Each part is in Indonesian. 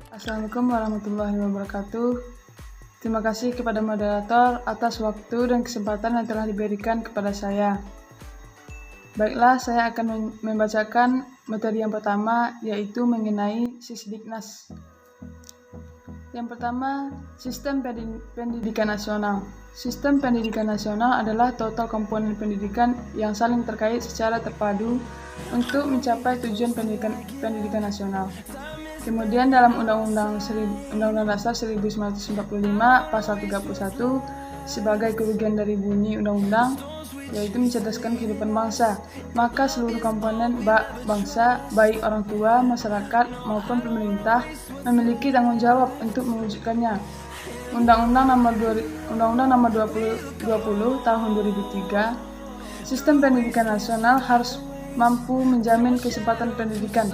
Assalamualaikum warahmatullahi wabarakatuh. Terima kasih kepada moderator atas waktu dan kesempatan yang telah diberikan kepada saya. Baiklah, saya akan membacakan materi yang pertama, yaitu mengenai Sisdiknas. Yang pertama, Sistem Pendidikan Nasional. Sistem pendidikan nasional adalah total komponen pendidikan yang saling terkait secara terpadu untuk mencapai tujuan pendidikan nasional. Kemudian dalam Undang-Undang Dasar 1945 Pasal 31 sebagai kerugian dari bunyi undang-undang, yaitu mencerdaskan kehidupan bangsa, maka seluruh komponen bangsa, baik orang tua, masyarakat, maupun pemerintah, memiliki tanggung jawab untuk mewujudkannya. Undang-Undang Nomor 20 Tahun 2003, Sistem Pendidikan Nasional harus mampu menjamin kesempatan pendidikan,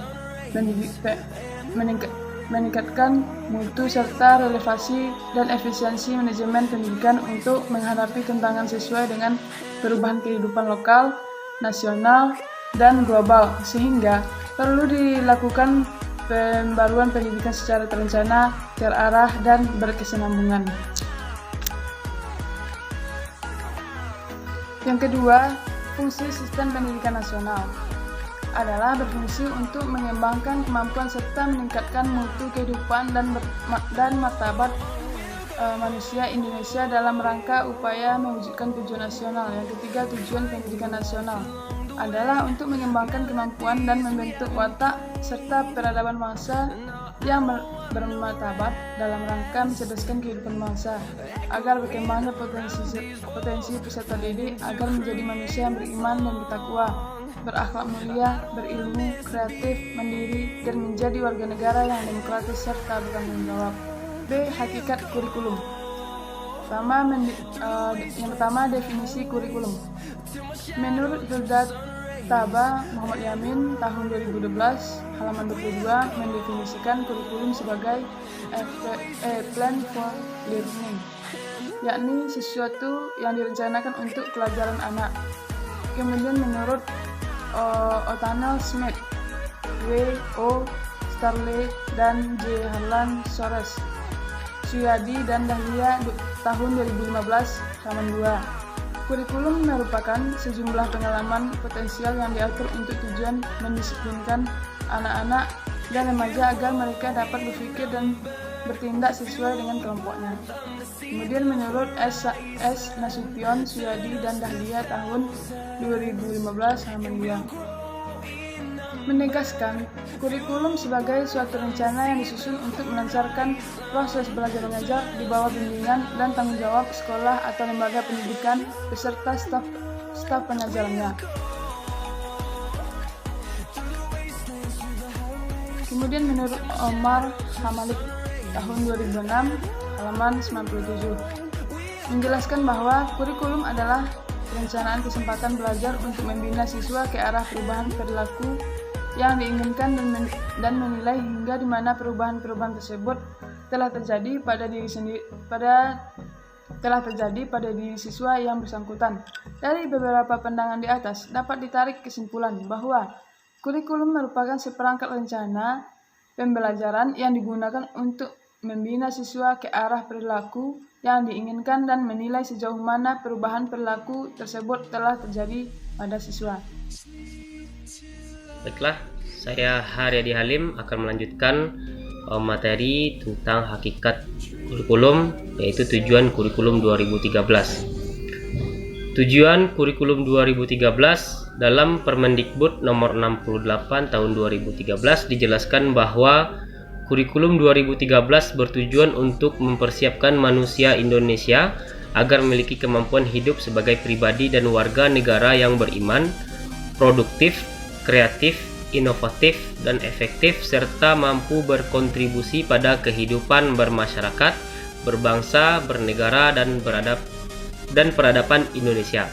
meningkatkan mutu serta relevansi dan efisiensi manajemen pendidikan untuk menghadapi tantangan sesuai dengan perubahan kehidupan lokal, nasional, dan global, sehingga perlu dilakukan pembaruan pendidikan secara terencana, terarah, dan berkesinambungan. Yang kedua, fungsi sistem pendidikan nasional adalah berfungsi untuk mengembangkan kemampuan serta meningkatkan mutu kehidupan dan martabat manusia Indonesia dalam rangka upaya mewujudkan tujuan nasional. Yang ketiga, tujuan pendidikan nasional adalah untuk mengembangkan kemampuan dan membentuk watak serta peradaban bangsa yang bermartabat dalam rangka mencerdaskan kehidupan bangsa agar berkembangnya potensi peserta didik agar menjadi manusia yang beriman dan bertakwa, berakhlak mulia, berilmu, kreatif, mandiri, dan menjadi warga negara yang demokratis serta bertanggung jawab. B. Hakikat kurikulum. Yang pertama, definisi kurikulum. Menurut Zuldat Taba Muhammad Yamin tahun 2012 halaman 22 mendefinisikan kurikulum sebagai a plan for learning, yakni sesuatu yang direncanakan untuk pelajaran anak. Kemudian menurut Othniel Smith, W. O. Starley, dan J. Harlan Sores, Suyadi, dan Dahlia tahun 2015 halaman 2. Kurikulum merupakan sejumlah pengalaman potensial yang diatur untuk tujuan mendisiplinkan anak-anak dan remaja agar mereka dapat berpikir dan bertindak sesuai dengan kelompoknya. Kemudian menurut S. Nasution, Suyadi, dan Dahlia tahun 2015 halaman 2, menegaskan kurikulum sebagai suatu rencana yang disusun untuk melancarkan proses belajar mengajar di bawah bimbingan dan tanggung jawab sekolah atau lembaga pendidikan beserta staf pengajarnya. Kemudian menurut Omar Hamalik tahun 2006 halaman 97 menjelaskan bahwa kurikulum adalah perencanaan kesempatan belajar untuk membina siswa ke arah perubahan perilaku yang diinginkan dan menilai hingga di mana perubahan-perubahan tersebut telah terjadi pada diri siswa yang bersangkutan. Dari beberapa pandangan di atas dapat ditarik kesimpulan bahwa kurikulum merupakan seperangkat rencana pembelajaran yang digunakan untuk membina siswa ke arah perilaku yang diinginkan dan menilai sejauh mana perubahan perilaku tersebut telah terjadi pada siswa. Baiklah, saya Haryadi Halim akan melanjutkan materi tentang hakikat kurikulum, yaitu tujuan kurikulum 2013. Tujuan kurikulum 2013 dalam Permendikbud nomor 68 tahun 2013 dijelaskan bahwa kurikulum 2013 bertujuan untuk mempersiapkan manusia Indonesia agar memiliki kemampuan hidup sebagai pribadi dan warga negara yang beriman, produktif, kreatif, inovatif, dan efektif, serta mampu berkontribusi pada kehidupan bermasyarakat, berbangsa, bernegara, dan peradaban Indonesia.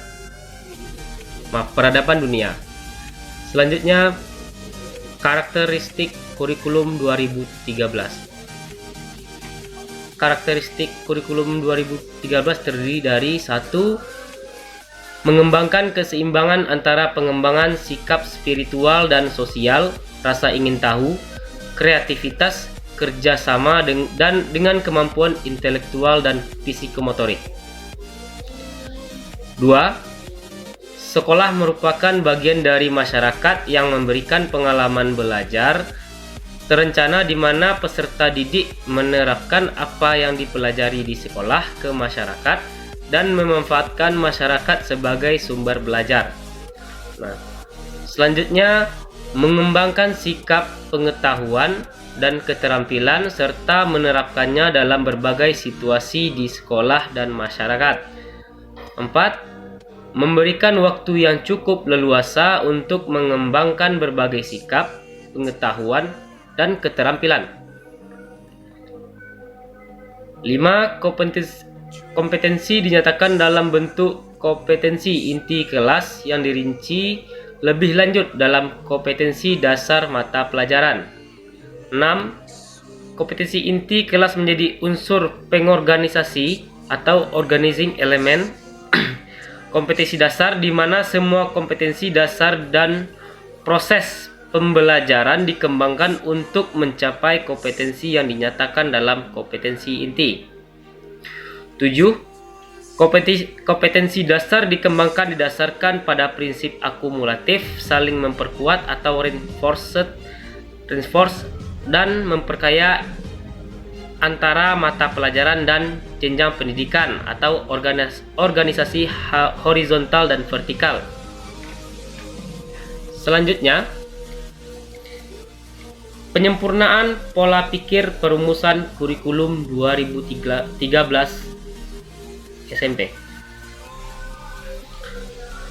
Peradaban dunia. Selanjutnya, karakteristik kurikulum 2013. Karakteristik kurikulum 2013 terdiri dari 1. Mengembangkan keseimbangan antara pengembangan sikap spiritual dan sosial, rasa ingin tahu, kreativitas, bekerja sama dan dengan kemampuan intelektual dan psikomotorik. 2. Sekolah merupakan bagian dari masyarakat yang memberikan pengalaman belajar terencana di mana peserta didik menerapkan apa yang dipelajari di sekolah ke masyarakat dan memanfaatkan masyarakat sebagai sumber belajar. Nah, selanjutnya mengembangkan sikap pengetahuan dan keterampilan serta menerapkannya dalam berbagai situasi di sekolah dan masyarakat. 4. Memberikan waktu yang cukup leluasa untuk mengembangkan berbagai sikap, pengetahuan, dan keterampilan. 5. Kompetensi dinyatakan dalam bentuk kompetensi inti kelas yang dirinci lebih lanjut dalam kompetensi dasar mata pelajaran. 6. Kompetensi inti kelas menjadi unsur pengorganisasi atau organizing element kompetensi dasar di mana semua kompetensi dasar dan proses pembelajaran dikembangkan untuk mencapai kompetensi yang dinyatakan dalam kompetensi inti. 7. Kompetensi dasar dikembangkan didasarkan pada prinsip akumulatif, saling memperkuat atau reinforce dan memperkaya antara mata pelajaran dan jenjang pendidikan atau organisasi horizontal dan vertikal. Selanjutnya, penyempurnaan pola pikir perumusan kurikulum 2013 SMP.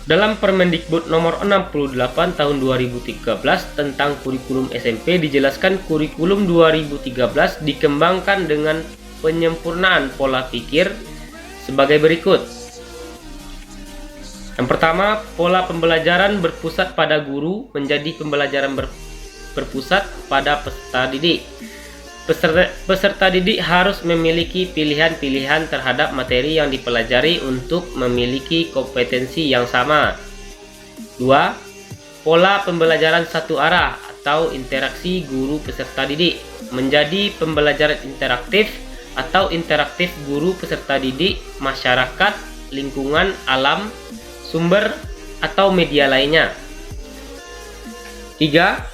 Dalam Permendikbud nomor 68 tahun 2013 tentang kurikulum SMP dijelaskan kurikulum 2013 dikembangkan dengan penyempurnaan pola pikir sebagai berikut. Yang pertama, pola pembelajaran berpusat pada guru menjadi pembelajaran berpusat pada peserta didik. Peserta didik harus memiliki pilihan-pilihan terhadap materi yang dipelajari untuk memiliki kompetensi yang sama. 2. Pola pembelajaran satu arah atau interaksi guru peserta didik menjadi pembelajaran interaktif atau interaktif guru peserta didik, masyarakat, lingkungan, alam, sumber, atau media lainnya. 3.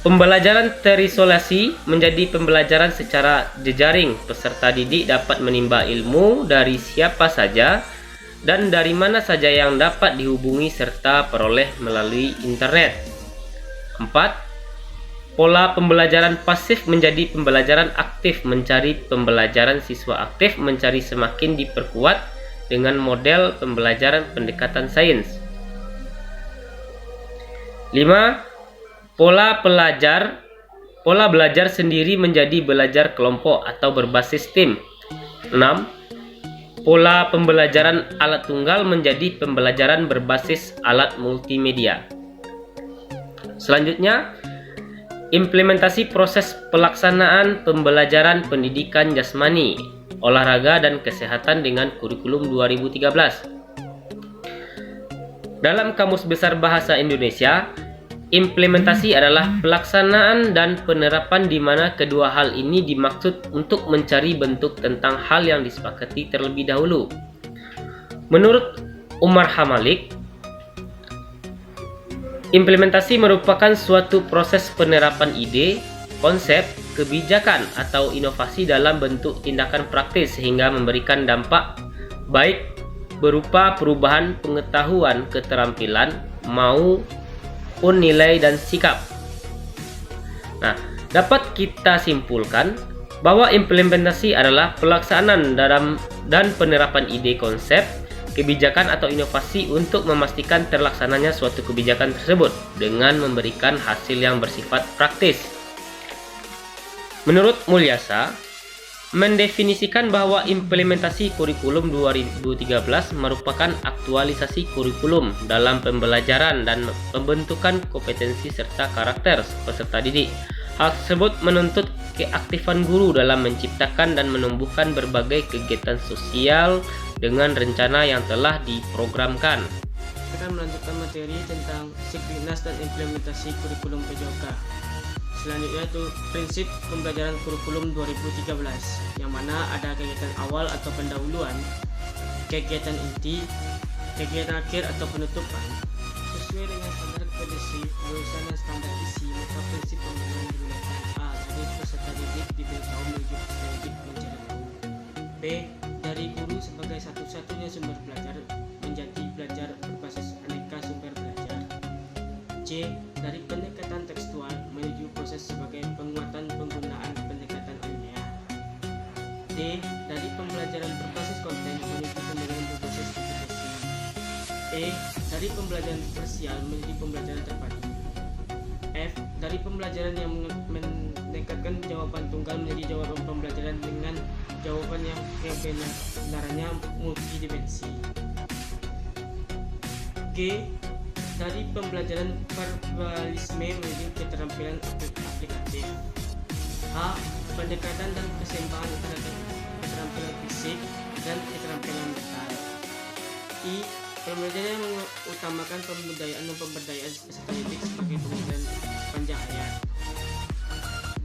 Pembelajaran terisolasi menjadi pembelajaran secara jejaring. Peserta didik dapat menimba ilmu dari siapa saja dan dari mana saja yang dapat dihubungi serta peroleh melalui internet. 4. Pola pembelajaran pasif menjadi pembelajaran aktif. Mencari pembelajaran siswa aktif mencari semakin diperkuat dengan model pembelajaran pendekatan sains. 5. Pola belajar sendiri menjadi belajar kelompok atau berbasis tim. 6. Pola pembelajaran alat tunggal menjadi pembelajaran berbasis alat multimedia. Selanjutnya, implementasi proses pelaksanaan pembelajaran pendidikan jasmani, olahraga, dan kesehatan dengan kurikulum 2013. Dalam Kamus Besar Bahasa Indonesia, implementasi adalah pelaksanaan dan penerapan di mana kedua hal ini dimaksud untuk mencari bentuk tentang hal yang disepakati terlebih dahulu. Menurut Umar Hamalik, implementasi merupakan suatu proses penerapan ide, konsep, kebijakan, atau inovasi dalam bentuk tindakan praktis sehingga memberikan dampak baik berupa perubahan pengetahuan, keterampilan, maupun nilai dan sikap. Nah, dapat kita simpulkan bahwa implementasi adalah pelaksanaan dan penerapan ide, konsep, kebijakan atau inovasi untuk memastikan terlaksananya suatu kebijakan tersebut dengan memberikan hasil yang bersifat praktis. Menurut Mulyasa, mendefinisikan bahwa implementasi kurikulum 2013 merupakan aktualisasi kurikulum dalam pembelajaran dan pembentukan kompetensi serta karakter peserta didik. Hal tersebut menuntut keaktifan guru dalam menciptakan dan menumbuhkan berbagai kegiatan sosial dengan rencana yang telah diprogramkan. Kita akan melanjutkan materi tentang Sikdinas dan implementasi kurikulum PJOK. Selanjutnya itu prinsip pembelajaran kurikulum 2013, yang mana ada kegiatan awal atau pendahuluan, kegiatan inti, kegiatan akhir atau penutupan. Sesuai dengan standar kondisi lulusan dan standar isi, maka prinsip pembelajaran digunakan: A. Dari peserta didik diberitahu menuju peserta didik mencari tahu. B. Dari guru sebagai satu-satunya sumber belajar menjadi belajar berbasis aneka sumber belajar. C. Dari pendekatan tekstual menuju proses sebagai penguatan penggunaan pendekatan ilmiah. D. Dari pembelajaran berbasis konten menuju pembelajaran berbasis aplikasi. E. Dari pembelajaran parsial menuju pembelajaran terpadu. F. Dari pembelajaran yang meningkatkan jawaban tunggal menjadi jawaban pembelajaran dengan jawaban yang kebenarannya multidimensi. G. Dari pembelajaran verbalisme menuju keterampilan aplikatif. H. Pendekatan dan keseimbangan antara keterampilan fisik dan keterampilan mental. I. Pembelajaran yang mengutamakan pemberdayaan dan pemberdayaan peserta didik sebagai pembelajaran pencahayaan.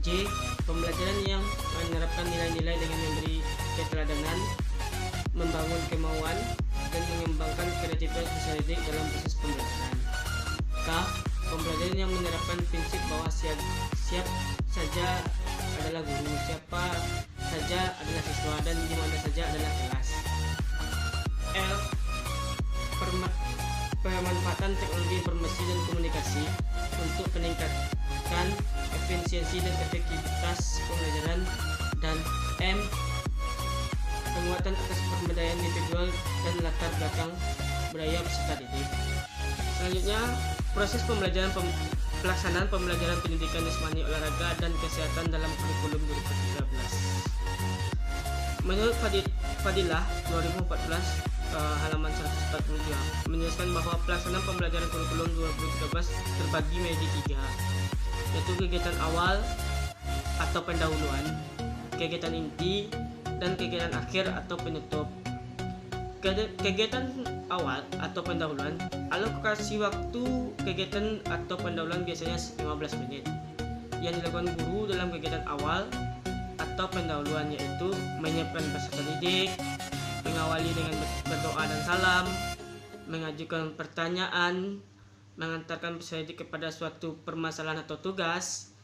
J. Pembelajaran yang menerapkan nilai-nilai dengan memberi keteladanan, membangun kemauan, dan mengembangkan kreativitas peserta didik dalam proses pembelajaran. K. Pembelajaran yang menerapkan prinsip bahwa siap saja adalah guru, siapa saja adalah siswa, dan di mana saja adalah kelas. L. Pemanfaatan teknologi informasi dan komunikasi untuk meningkatkan efisiensi dan efektivitas pembelajaran. Dan M. Penguatan atas pemberdayaan individual dan latar belakang budaya peserta didik. Selanjutnya, proses pembelajaran pelaksanaan pembelajaran pendidikan jasmani, olahraga, dan kesehatan dalam kurikulum 2013. Menurut Fadilah 2014 halaman 142 menjelaskan bahwa pelaksanaan pembelajaran kurikulum 2013 terbagi menjadi 3, yaitu kegiatan awal atau pendahuluan, kegiatan inti, dan kegiatan akhir atau penutup. Kegiatan awal atau pendahuluan, alokasi waktu kegiatan atau pendahuluan biasanya 15 menit. Yang dilakukan guru dalam kegiatan awal atau pendahuluan yaitu menyiapkan peserta didik, mengawali dengan berdoa dan salam, mengajukan pertanyaan, mengantarkan peserta didik kepada suatu permasalahan atau tugas,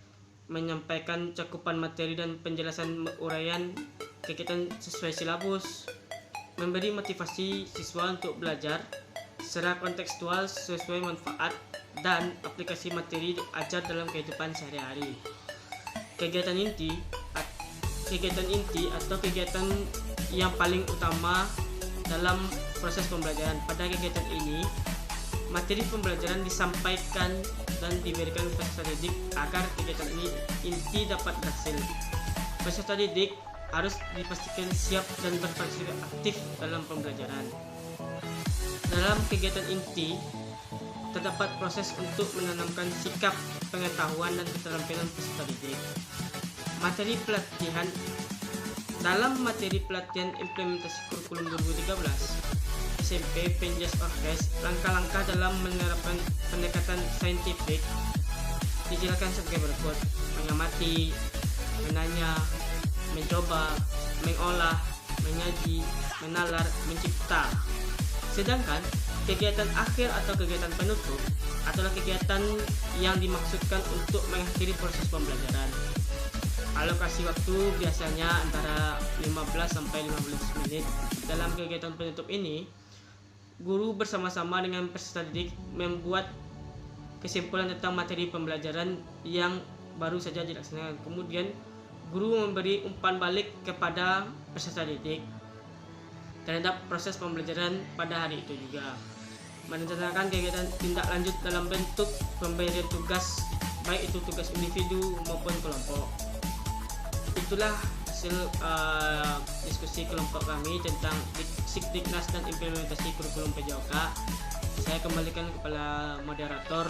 menyampaikan cakupan materi dan penjelasan uraian kegiatan sesuai silabus, memberi motivasi siswa untuk belajar secara kontekstual sesuai manfaat dan aplikasi materi ajar dalam kehidupan sehari-hari. Kegiatan inti atau kegiatan yang paling utama dalam proses pembelajaran. Pada kegiatan ini, materi pembelajaran disampaikan dan diberikan peserta didik agar kegiatan ini inti dapat berhasil. Peserta didik harus dipastikan siap dan berpartisipasi aktif dalam pembelajaran. Dalam kegiatan inti, terdapat proses untuk menanamkan sikap, pengetahuan, dan keterampilan peserta didik. Materi pelatihan. Dalam materi pelatihan implementasi kurikulum 2013, SMP Penjas Orkes, langkah-langkah dalam menerapkan pendekatan saintifik dijelaskan sebagai berikut: mengamati, menanya, mencoba, mengolah, menyaji, menalar, mencipta. Sedangkan kegiatan akhir atau kegiatan penutup adalah kegiatan yang dimaksudkan untuk mengakhiri proses pembelajaran. Alokasi waktu biasanya antara 15 sampai 15 menit. Dalam kegiatan penutup ini, guru bersama-sama dengan peserta didik membuat kesimpulan tentang materi pembelajaran yang baru saja dilaksanakan. Kemudian, guru memberi umpan balik kepada peserta didik terhadap proses pembelajaran pada hari itu juga. Merencanakan kegiatan tindak lanjut dalam bentuk pemberian tugas, baik itu tugas individu maupun kelompok. Itulah hasil diskusi kelompok kami tentang Sikdiknas dan implementasi kurikulum PJOK. Saya kembalikan kepada moderator